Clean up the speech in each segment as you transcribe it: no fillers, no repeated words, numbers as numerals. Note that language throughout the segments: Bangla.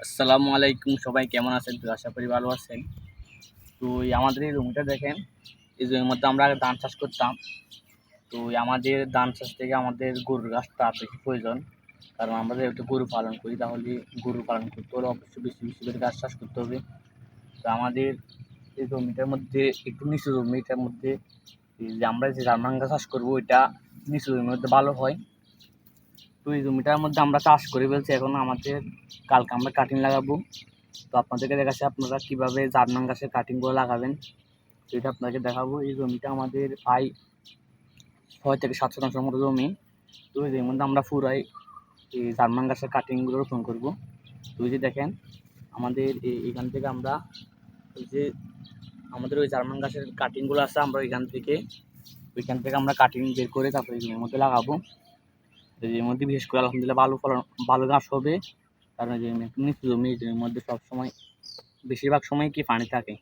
আসসালামু আলাইকুম, সবাই কেমন আছেন? তো আশা করি ভালো আছেন। তো আমাদের এই জমিটা দেখেন, এই জমির মধ্যে আমরা আগে ধান চাষ করতাম। তো আমাদের ধান চাষ থেকে আমাদের গরুর ঘাসটা বেশি প্রয়োজন, কারণ আমরা যেহেতু গরু পালন করি, তাহলে গরু পালন করতে হলে অবশ্যই বেশি বেশি করে ঘাস চাষ করতে হবে। তো আমাদের এই জমিটার মধ্যে একটু নিচু জমিটার মধ্যে এই যে আমরা যে জার্মান ঘাস চাষ করবো, এটা নিচু জমির মধ্যে ভালো হয়। তো এই জমিটার মধ্যে আমরা চাষ করে ফেলছি, এখন আমাদের কালকে আমরা কাটিং লাগাবো। তো আপনাদেরকে দেখাচ্ছি আপনারা কীভাবে জার্মান ঘাসের কাটিংগুলো লাগাবেন, তো এটা আপনাকে দেখাবো। এই জমিটা আমাদের প্রায় 6 থেকে 7 শতাংশের মতো জমি। তো এর মধ্যে আমরা পুরাই এই জার্মান ঘাসের কাটিংগুলো রোপণ করব। তো এই যে দেখেন, আমাদের এখান থেকে আমরা এই যে আমাদের ওই জার্মান ঘাসের কাটিংগুলো আছে, আমরা ওইখান থেকে আমরা কাটিং বের করে তারপরে এই জমির মধ্যে লাগাবো। এর মধ্যে বিশেষ করে আলহামদুলিল্লাহ ভালো ঘাস হবে, কারণ এই নিচু জমি, এই জমির মধ্যে সবসময় বেশিরভাগ সময় কি পানি থাকে,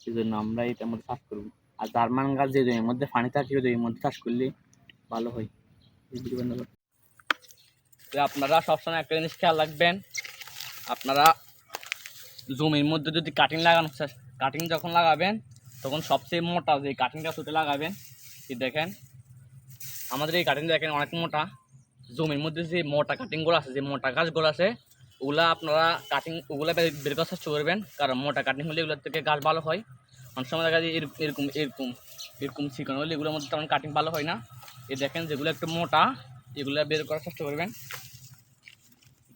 সেই জন্য আমরা এটার মধ্যে চাষ করবো। আর জার্মান গাছ যে জমির মধ্যে পানি থাকে ওই জমির মধ্যে চাষ করলে ভালো হয়। তো আপনারা সবসময় একটা জিনিস খেয়াল রাখবেন, আপনারা জমির মধ্যে যদি কাটিং যখন লাগাবেন, তখন সবচেয়ে মোটা যে কাটিংটা ছুটে লাগাবেন। কি দেখেন, আমাদের এই কাটিং দেখেন অনেক মোটা। জমির মধ্যে যে মোটা কাটিংগুলো আছে, যে মোটা গাছগুলো আছে, ওগুলা বের করার চেষ্টা করবেন, কারণ মোটা কাটিং হলে এগুলোর থেকে গাছ ভালো হয়। অনেক সময় দেখা যায় এরকম এরকম এরকম চিকন হলে এগুলোর মধ্যে তেমন কাটিং ভালো হয় না। এই দেখেন যেগুলো একটু মোটা, এগুলো বের করার চেষ্টা করবেন।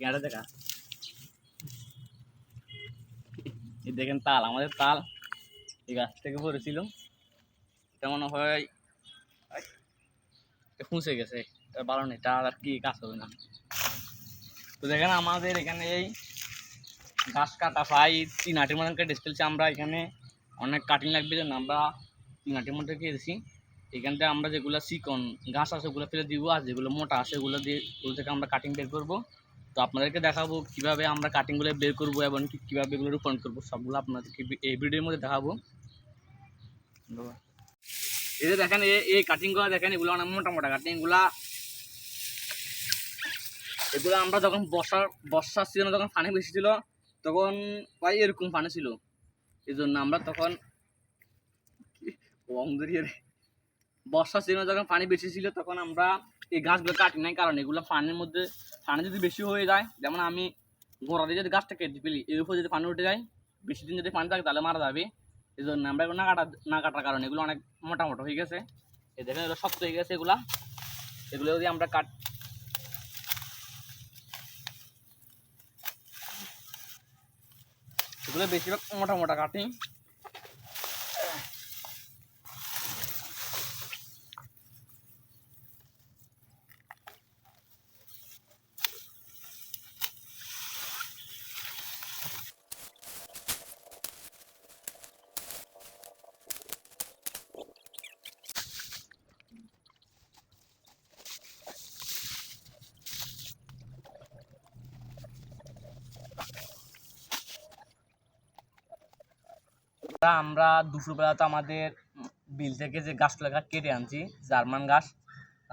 গাঁড়া দেখা, এই দেখেন তাল, আমাদের তাল এই গাছ থেকে পড়েছিল, এটা মনে হয় খুঁজে গেছে, ভালো নেই, তার আর কি কাজ হবে না। তো দেখেন আমাদের এখানে এই ঘাস কাটা প্রায় 3 হাঁটির মতন কেটে ফেলছি আমরা। এখানে অনেক কাটিং লাগবে জন্য আমরা 3 হাঁটির মধ্যে কেটেছি। এখানটা আমরা যেগুলো চিকন ঘাস আছে ওগুলো ফেলে দিব, আর যেগুলো মোটা আছে ওগুলো থেকে আমরা কাটিং বের করবো। তো আপনাদেরকে দেখাবো কিভাবে আমরা কাটিংগুলো বের করবো এবং কীভাবে এগুলো রোপণ করবো, সবগুলো আপনাদেরকে এই ভিডিওর মধ্যে দেখাবো। এই যে দেখেন এই কাটিংগুলো দেখেন, এগুলো অনেক মোটা মোটা কাটিং। এগুলো আমরা যখন বর্ষার সিজনে যখন পানি বেশি ছিল, তখন প্রায় এরকম পানি ছিল। এই জন্য আমরা তখন বর্ষার সিজনে যখন পানি বেশি ছিল, তখন আমরা এই গাছগুলো কাটি নাই, কারণ এগুলো পানি যদি বেশি হয়ে যায়, যেমন আমি গোড়া দিয়ে যদি গাছটা কেটে ফেলি, এর উপর যদি পানি উঠে যায়, বেশি দিন যদি পানি থাকে তাহলে মারা যাবে। এই জন্য আমরা এগুলো না কাটার কারণে এগুলো অনেক মোটা মোটা হয়ে গেছে। এই দেখেন এগুলো শক্ত হয়ে গেছে। এগুলো যদি আমরা এগুলো বেশিরভাগ মোটা মোটা কাটি। আমরা দুপুরবেলা তো আমাদের বিল থেকে যে গাছগুলো কেটে আনছি জার্মান গাছ,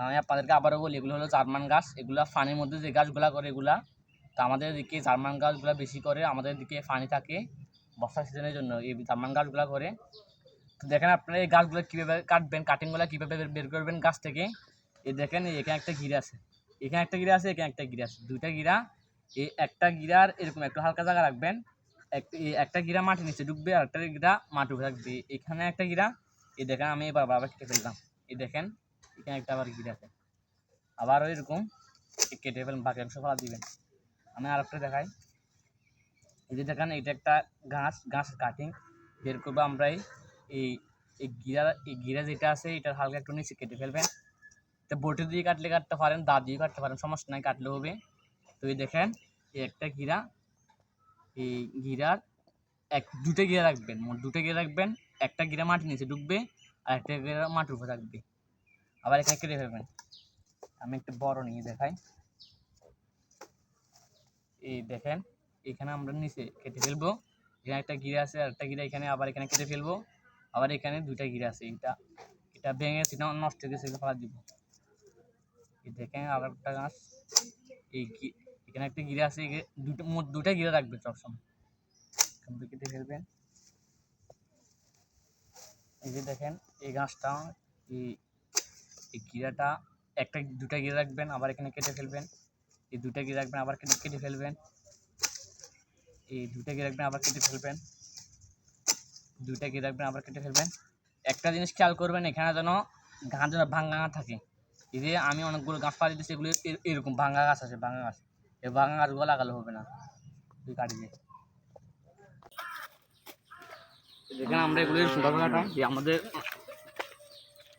আমি আপনাদেরকে আবারও বলি, এগুলো হলো জার্মান গাছ। এগুলা পানির মধ্যে যে গাছগুলা করে এগুলা, তো আমাদের দিকে জার্মান গাছগুলা বেশি করে, আমাদের দিকে পানি থাকে বর্ষা সিজনের জন্য এই জার্মান গাছগুলা করে। তো দেখেন আপনারা এই গাছগুলো কীভাবে কাটবেন, কাটিংগুলো কীভাবে বের করবেন গাছ থেকে। এই দেখেন এখানে একটা গিরা আছে, এখানে একটা গিরা আছে, এখানে একটা গিরা আছে, দুইটা গিরা। এই একটা গিরার এরকম একটু হালকা জায়গা রাখবেন, একটা গিরা মাটি নিচে ঢুকবে আর একটা গিরা মাটি উপরে থাকবে। এখানে একটা গিরা, এই দেখেন আমি এবার আবার কেটে ফেললাম। এই দেখেন এখানে একটা আবার গিরা আছে, আবারও এরকম কেটে ফেলেন, বাকি অংশ ফেলা দিবেন। আমি আর একটা দেখাই। এই যে দেখেন এটা একটা ঘাস কাটিং বের করবো আমরা। এই এই গিরা যেটা আছে এটার হালকা একটু নিচে কেটে ফেলবেন। তো বটি দিয়ে কাটতে পারেন, দা দিয়ে কাটতে পারেন, সমস্যা নাই, কাটলে হবে। তো এই দেখেন এই একটা গিরা, এই গিরার দুটো গিরা রাখবেন, মোট দুটো গিরা রাখবেন। একটা গিরা মাটির নিচে ঢুকবে আর একটা গিরা মাটির উপরে থাকবে। আবার এখানে কেটে ফেলবেন। আমি একটু বড় নিয়ে দেখাই। এই দেখেন এখানে আমরা নিচে কেটে ফেলবো, এখানে একটা গিরা আছে আর একটা গিরা এখানে, আবার এখানে কেটে ফেলবো। আবার এখানে দুইটা গিরা আছে, এটা ভেঙে সেটা নষ্ট হয়ে গেছে, ফেলা দিব। এই দেখেন আবার একটা গাছ, এই এখানে একটা গিরা আছে, মোট দুটা গিরা রাখবেন সবসময়। এখান থেকে কেটে ফেলবেন। এই যে দেখেন এই গাছটা, এই গিরাটা দুটা গিরা রাখবেন, আবার এখানে কেটে ফেলবেন। এই দুটা গিরা রাখবেন, আবার কেটে ফেলবেন। এই দুটা গিরা রাখবেন, আবার কেটে ফেলবেন। দুইটা গিয়ে রাখবেন, আবার কেটে ফেলবেন। একটা জিনিস খেয়াল করবেন, এখানে যেন গাছ যেন ভাঙা না থাকে। এই যে আমি অনেকগুলো গাছ পাড়ি দিচ্ছি, এগুলো এরকম ভাঙা গাছ আছে, ভাঙা গাছ। এই ভাঙা গাছগুলো লাগালে হবে না, তুই কাটি দিয়ে। দেখেন আমরা এগুলো এরকম ভাবে কাটা, যে আমাদের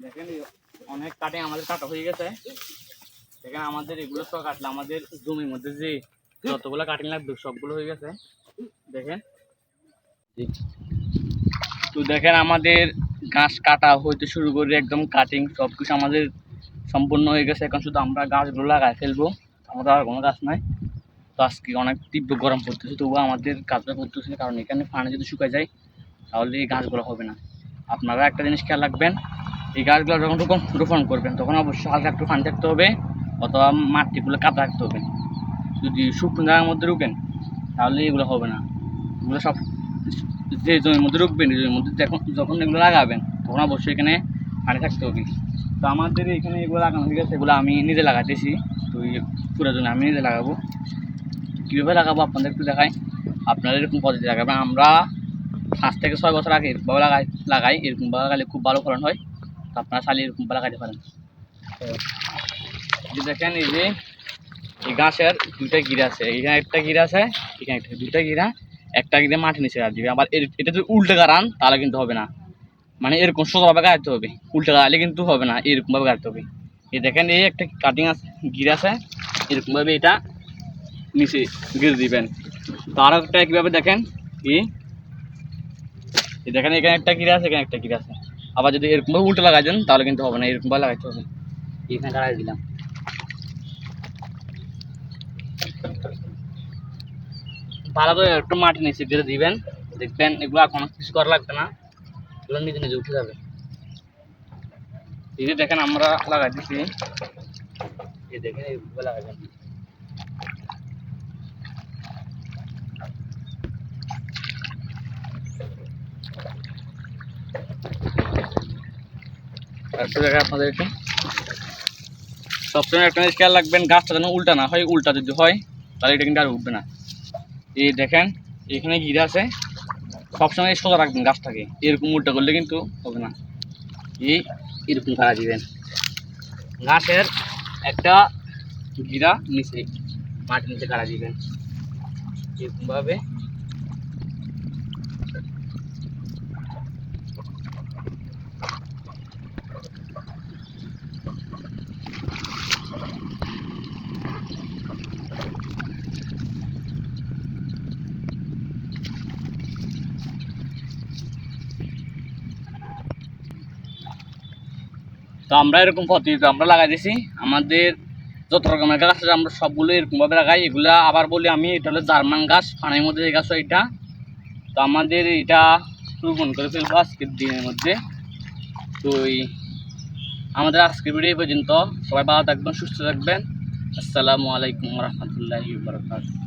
দেখেন অনেক কাটে আমাদের কাটা হয়ে গেছে। দেখেন আমাদের এগুলো সব কাটলে আমাদের জমির মধ্যে যে যতগুলো কাটিং লাগবে সবগুলো হয়ে গেছে। দেখেন, তো দেখেন আমাদের ঘাস কাটা হইতে শুরু করে একদম কাটিং সব কিছু আমাদের সম্পূর্ণ হয়ে গেছে। এখন শুধু আমরা গাছগুলো লাগাই ফেলবো, আমাদের আর কোনো গাছ নাই। তো আজকে অনেক তীব্র গরম পড়তেছে, তবুও আমাদের কাজটা করতেছে, কারণ এখানে পানি যদি শুকায় যায় তাহলে এই গাছগুলো হবে না। আপনারা একটা জিনিস খেয়াল রাখবেন, এই গাছগুলো যখন রোপণ করবেন তখন অবশ্যই হালকা একটু পানি থাকতে হবে, অথবা মাটিগুলো কাদা রাখতে হবে। যদি শুকনো জায়গার মধ্যে রুকেন তাহলে এগুলো হবে না। এগুলো সব যে জমির মধ্যে রুখবেন, এই জমির মধ্যে যখন এগুলো লাগাবেন তখন অবশ্যই এখানে পানি থাকতে হবে। তো আমাদের এখানে এগুলো লাগানো হয়ে গেছে, এগুলো আমি নিজে লাগাতেছি। তো এই পুরো জন্য আমি নিজে লাগাবো। কীভাবে লাগাবো আপনাদের একটু দেখাই। আপনারা এরকম পদ্ধতি লাগাবেন। আমরা 5 থেকে 6 বছর আগে এরকমভাবে লাগাই, এরকমভাবে লাগালে খুব ভালো ফলন হয়। তো আপনারা চালিয়ে এরকমভাবে লাগাতে পারেন। যে দেখেন এই যে এই গাছের দুইটা গিরা আছে, এখানে একটা গিরা আছে, এখানে দুইটা গিরা, একটা গিরা মাটি নিচে গাছ দিবে। আবার এটা যদি উল্টে গাড়ান তাহলে কিন্তু হবে না, মানে এরকম সোজাভাবে গাড়তে হবে, উল্টে গাড়ালে কিন্তু হবে না, এরকমভাবে গাড়তে হবে। এই দেখেন এই একটা কাটিং আছে, গিরা আছে, এরকমভাবে এটা নিচে গিরে দিবেন। তো আরও একটা কীভাবে দেখেন, এই দেখেন এখানে একটা গিরা আছে, এখানে একটা গিরা আছে। আবার যদি এরকমভাবে উল্টে লাগাই দেন তাহলে কিন্তু হবে না, এরকমভাবে লাগাইতে হবে। এখানে গাড়াই দিলাম। ভালো করে একটু মাটি নিচে দিয়ে দিবেন, দেখবেন এগুলো কোনো কিছু করা লাগবে না, এগুলো নিজে নিজে উঠে যাবে। এই যে দেখেন আমরা লাগাই দিচ্ছি, এই দেখেন এইভাবে লাগাবেন। একটা জায়গায় আপনাদের একটু সবসময় একটা জিনিস খেয়াল রাখবেন, গাছটা যেন উল্টা না হয়। উল্টা যদি হয় তাহলে এটা কিন্তু আর উঠবে না। এই দেখেন এখানে গিরা আছে, সবসময় সোজা রাখবেন গাছটাকে, এরকম উল্টা করলে কিন্তু হবে না। এরকম খাড়া দিবেন, গাছের একটা গিরা নিচে মাটির নিচে খাড়া দিবেন এরকমভাবে। তো আমরা এরকম পদ্ধতিতে আমরা লাগাই দিয়েছি। আমাদের যত রকমের গাছ আছে আমরা সবগুলো এরকমভাবে লাগাই। এগুলা আবার বলি আমি, এটা হলো জার্মান গাছ, পানির মধ্যে এই গাছ এটা। তো আমাদের এটা রোপণ করে ফেলবো আজকের দিনের মধ্যে। তো আমাদের আজকের ভিডিও পর্যন্ত। সবাই ভালো থাকবেন, সুস্থ থাকবেন। আসসালামু আলাইকুম রহমতুল্লাহি ওয়া বারাকাতুহু।